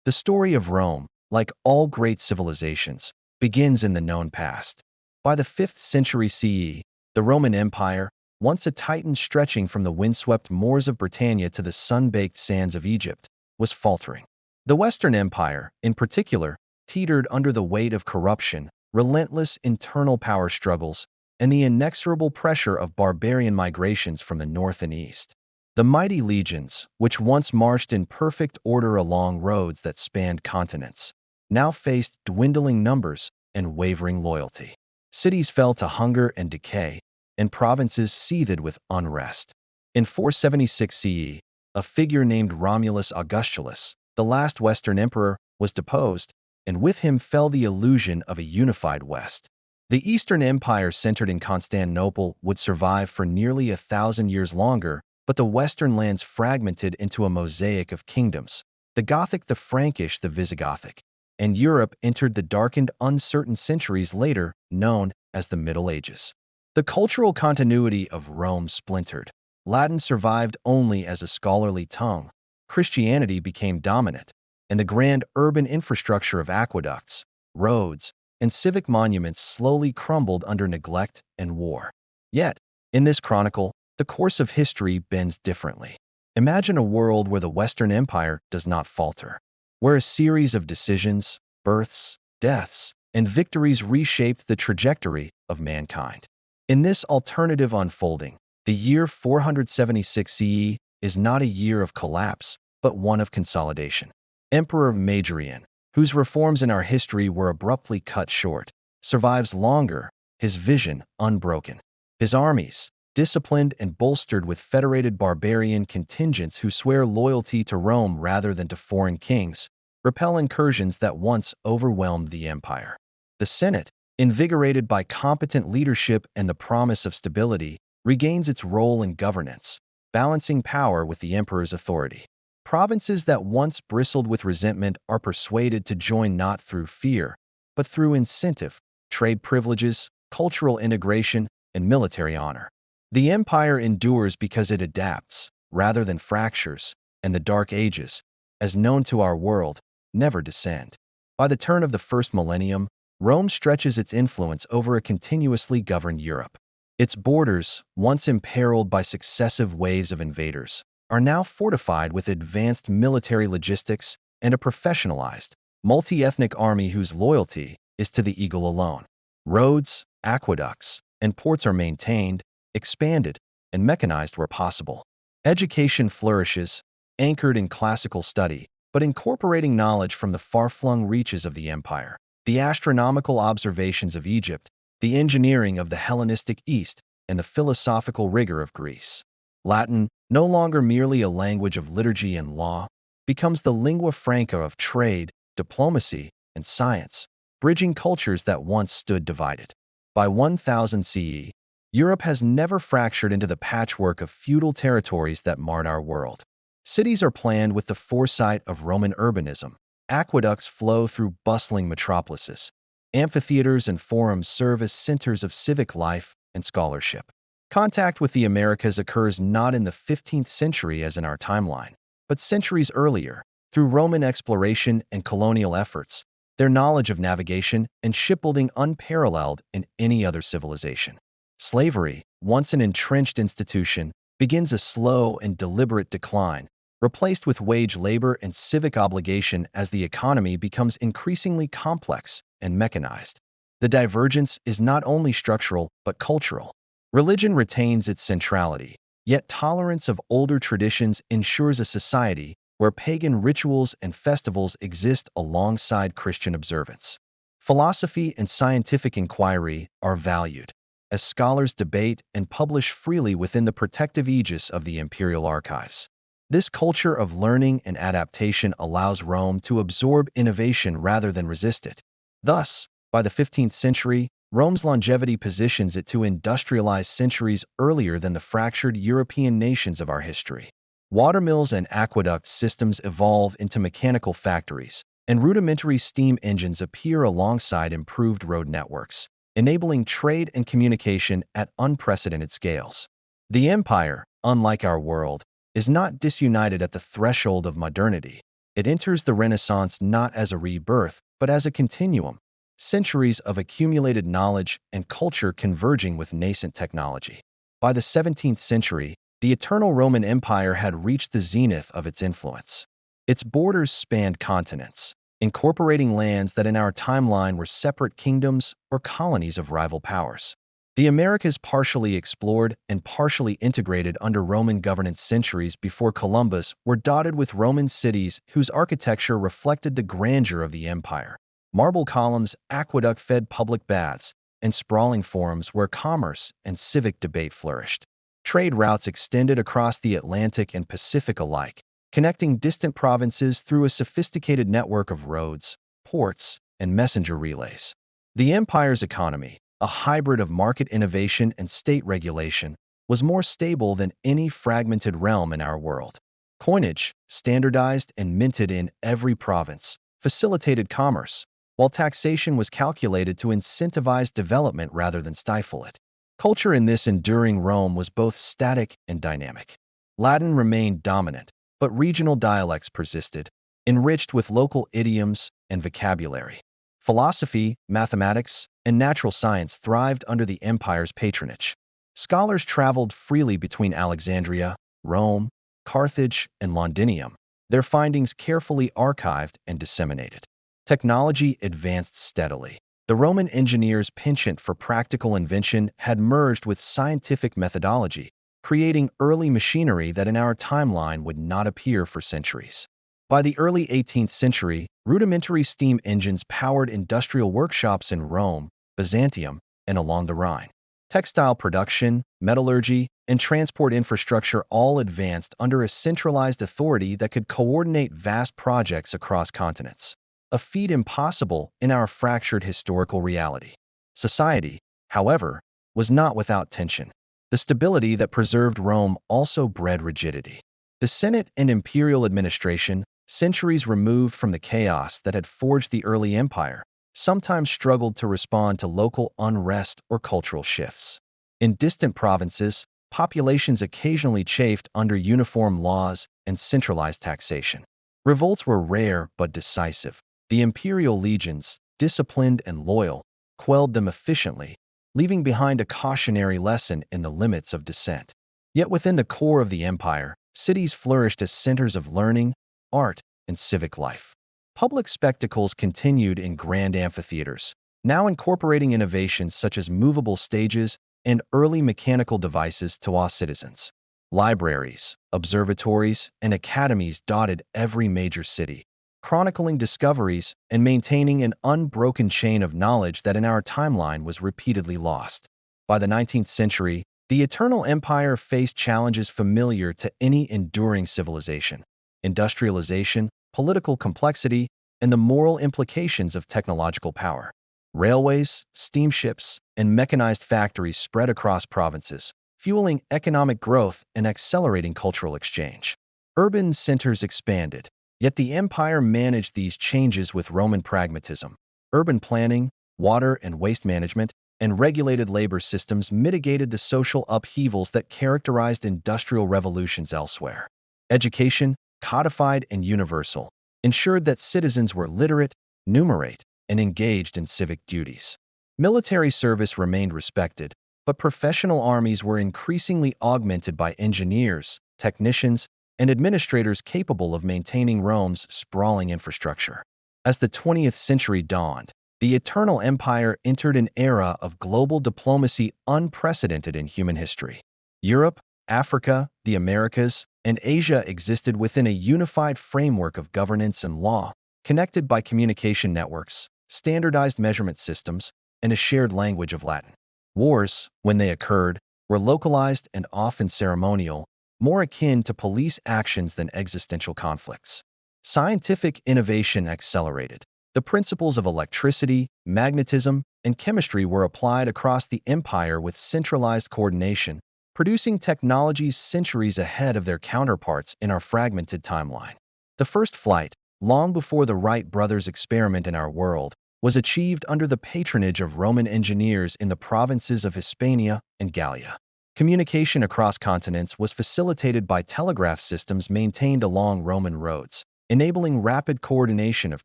The story of Rome, like all great civilizations, begins in the known past. By the 5th century CE, the Roman Empire, once a titan stretching from the windswept moors of Britannia to the sun-baked sands of Egypt, was faltering. The Western Empire, in particular, teetered under the weight of corruption, relentless internal power struggles, and the inexorable pressure of barbarian migrations from the north and east. The mighty legions, which once marched in perfect order along roads that spanned continents, now faced dwindling numbers and wavering loyalty. Cities fell to hunger and decay, and provinces seethed with unrest. In 476 CE, a figure named Romulus Augustulus, the last Western emperor, was deposed, and with him fell the illusion of a unified West. The Eastern Empire centered in Constantinople would survive for nearly 1,000 years longer, but the Western lands fragmented into a mosaic of kingdoms. The Gothic, the Frankish, the Visigothic, and Europe entered the darkened, uncertain centuries later, known as the Middle Ages. The cultural continuity of Rome splintered. Latin survived only as a scholarly tongue. Christianity became dominant, and the grand urban infrastructure of aqueducts, roads, and civic monuments slowly crumbled under neglect and war. Yet, in this chronicle, the course of history bends differently. Imagine a world where the Western Empire does not falter, where a series of decisions, births, deaths, and victories reshaped the trajectory of mankind. In this alternative unfolding, the year 476 CE is not a year of collapse, but one of consolidation. Emperor Majorian, whose reforms in our history were abruptly cut short, survives longer, his vision unbroken. His armies, disciplined and bolstered with federated barbarian contingents who swear loyalty to Rome rather than to foreign kings, repel incursions that once overwhelmed the empire. The Senate, invigorated by competent leadership and the promise of stability, regains its role in governance, balancing power with the emperor's authority. Provinces that once bristled with resentment are persuaded to join not through fear, but through incentive, trade privileges, cultural integration, and military honor. The empire endures because it adapts, rather than fractures, and the Dark Ages, as known to our world, never descend. By the turn of the first millennium, Rome stretches its influence over a continuously governed Europe. Its borders, once imperiled by successive waves of invaders, are now fortified with advanced military logistics and a professionalized, multi-ethnic army whose loyalty is to the eagle alone. Roads, aqueducts, and ports are maintained, expanded, and mechanized where possible. Education flourishes, anchored in classical study, but incorporating knowledge from the far-flung reaches of the empire. The astronomical observations of Egypt, the engineering of the Hellenistic East, and the philosophical rigor of Greece. Latin, no longer merely a language of liturgy and law, becomes the lingua franca of trade, diplomacy, and science, bridging cultures that once stood divided. By 1000 CE, Europe has never fractured into the patchwork of feudal territories that marred our world. Cities are planned with the foresight of Roman urbanism. Aqueducts flow through bustling metropolises. Amphitheaters and forums serve as centers of civic life and scholarship. Contact with the Americas occurs not in the 15th century as in our timeline, but centuries earlier, through Roman exploration and colonial efforts, their knowledge of navigation and shipbuilding unparalleled in any other civilization. Slavery, once an entrenched institution, begins a slow and deliberate decline, replaced with wage labor and civic obligation as the economy becomes increasingly complex and mechanized. The divergence is not only structural but cultural. Religion retains its centrality, yet tolerance of older traditions ensures a society where pagan rituals and festivals exist alongside Christian observance. Philosophy and scientific inquiry are valued, as scholars debate and publish freely within the protective aegis of the imperial archives. This culture of learning and adaptation allows Rome to absorb innovation rather than resist it. Thus, by the 15th century, Rome's longevity positions it to industrialize centuries earlier than the fractured European nations of our history. Watermills and aqueduct systems evolve into mechanical factories, and rudimentary steam engines appear alongside improved road networks, enabling trade and communication at unprecedented scales. The empire, unlike our world, is not disunited at the threshold of modernity. It enters the Renaissance not as a rebirth, but as a continuum, centuries of accumulated knowledge and culture converging with nascent technology. By the 17th century, the eternal Roman Empire had reached the zenith of its influence. Its borders spanned continents, incorporating lands that in our timeline were separate kingdoms or colonies of rival powers. The Americas, partially explored and partially integrated under Roman governance centuries before Columbus, were dotted with Roman cities whose architecture reflected the grandeur of the empire. Marble columns, aqueduct-fed public baths, and sprawling forums where commerce and civic debate flourished. Trade routes extended across the Atlantic and Pacific alike, connecting distant provinces through a sophisticated network of roads, ports, and messenger relays. The empire's economy, a hybrid of market innovation and state regulation, was more stable than any fragmented realm in our world. Coinage, standardized and minted in every province, facilitated commerce, while taxation was calculated to incentivize development rather than stifle it. Culture in this enduring Rome was both static and dynamic. Latin remained dominant, but regional dialects persisted, enriched with local idioms and vocabulary. Philosophy, mathematics, and natural science thrived under the empire's patronage. Scholars traveled freely between Alexandria, Rome, Carthage, and Londinium, their findings carefully archived and disseminated. Technology advanced steadily. The Roman engineers' penchant for practical invention had merged with scientific methodology, creating early machinery that in our timeline would not appear for centuries. By the early 18th century, rudimentary steam engines powered industrial workshops in Rome, Byzantium, and along the Rhine. Textile production, metallurgy, and transport infrastructure all advanced under a centralized authority that could coordinate vast projects across continents, a feat impossible in our fractured historical reality. Society, however, was not without tension. The stability that preserved Rome also bred rigidity. The Senate and imperial administration, centuries removed from the chaos that had forged the early empire, sometimes struggled to respond to local unrest or cultural shifts. In distant provinces, populations occasionally chafed under uniform laws and centralized taxation. Revolts were rare but decisive. The imperial legions, disciplined and loyal, quelled them efficiently, leaving behind a cautionary lesson in the limits of dissent. Yet within the core of the empire, cities flourished as centers of learning, art, and civic life. Public spectacles continued in grand amphitheaters, now incorporating innovations such as movable stages and early mechanical devices to awe citizens. Libraries, observatories, and academies dotted every major city, chronicling discoveries and maintaining an unbroken chain of knowledge that in our timeline was repeatedly lost. By the 19th century, the Eternal Empire faced challenges familiar to any enduring civilization: industrialization, political complexity, and the moral implications of technological power. Railways, steamships, and mechanized factories spread across provinces, fueling economic growth and accelerating cultural exchange. Urban centers expanded, yet the empire managed these changes with Roman pragmatism. Urban planning, water and waste management, and regulated labor systems mitigated the social upheavals that characterized industrial revolutions elsewhere. Education, codified and universal, ensured that citizens were literate, numerate, and engaged in civic duties. Military service remained respected, but professional armies were increasingly augmented by engineers, technicians, and administrators capable of maintaining Rome's sprawling infrastructure. As the 20th century dawned, the Eternal Empire entered an era of global diplomacy unprecedented in human history. Europe, Africa, the Americas, and Asia existed within a unified framework of governance and law, connected by communication networks, standardized measurement systems, and a shared language of Latin. Wars, when they occurred, were localized and often ceremonial, more akin to police actions than existential conflicts. Scientific innovation accelerated. The principles of electricity, magnetism, and chemistry were applied across the empire with centralized coordination, producing technologies centuries ahead of their counterparts in our fragmented timeline. The first flight, long before the Wright brothers' experiment in our world, was achieved under the patronage of Roman engineers in the provinces of Hispania and Gallia. Communication across continents was facilitated by telegraph systems maintained along Roman roads, enabling rapid coordination of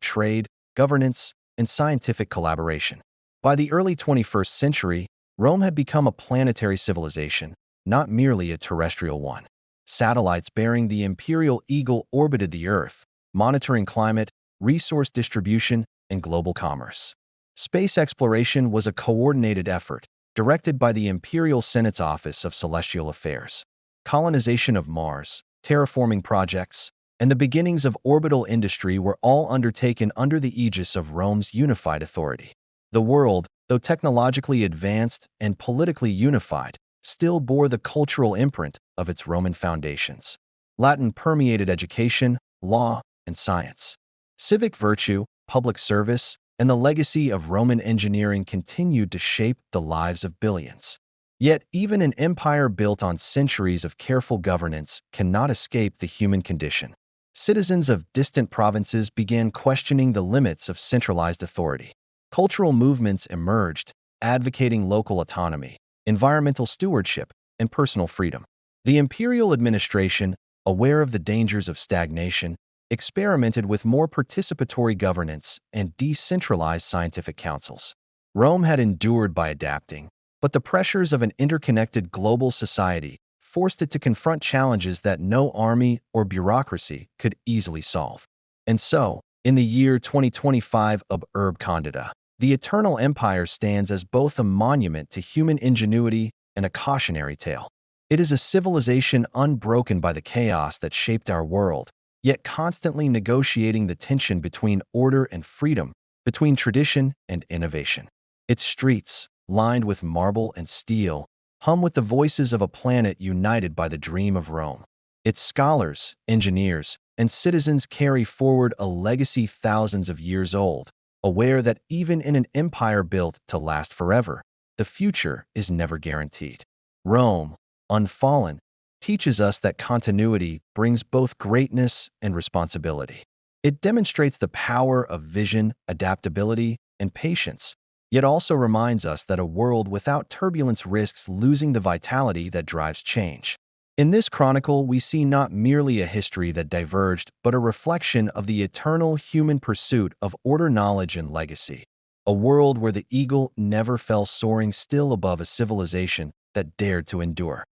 trade, governance, and scientific collaboration. By the early 21st century, Rome had become a planetary civilization, not merely a terrestrial one. Satellites bearing the imperial eagle orbited the Earth, monitoring climate, resource distribution, and global commerce. Space exploration was a coordinated effort, directed by the Imperial Senate's Office of Celestial Affairs. Colonization of Mars, terraforming projects, and the beginnings of orbital industry were all undertaken under the aegis of Rome's unified authority. The world, though technologically advanced and politically unified, still bore the cultural imprint of its Roman foundations. Latin permeated education, law, and science. Civic virtue, public service, and the legacy of Roman engineering continued to shape the lives of billions. Yet, even an empire built on centuries of careful governance cannot escape the human condition. Citizens of distant provinces began questioning the limits of centralized authority. Cultural movements emerged, advocating local autonomy, environmental stewardship, and personal freedom. The imperial administration, aware of the dangers of stagnation, experimented with more participatory governance and decentralized scientific councils. Rome had endured by adapting, but the pressures of an interconnected global society forced it to confront challenges that no army or bureaucracy could easily solve. And so, in the year 2025 of Urb Condita, the Eternal Empire stands as both a monument to human ingenuity and a cautionary tale. It is a civilization unbroken by the chaos that shaped our world, yet constantly negotiating the tension between order and freedom, between tradition and innovation. Its streets, lined with marble and steel, hum with the voices of a planet united by the dream of Rome. Its scholars, engineers, and citizens carry forward a legacy thousands of years old, aware that even in an empire built to last forever, the future is never guaranteed. Rome, unfallen, teaches us that continuity brings both greatness and responsibility. It demonstrates the power of vision, adaptability, and patience, yet also reminds us that a world without turbulence risks losing the vitality that drives change. In this chronicle, we see not merely a history that diverged, but a reflection of the eternal human pursuit of order, knowledge, and legacy. A world where the eagle never fell, soaring still above a civilization that dared to endure.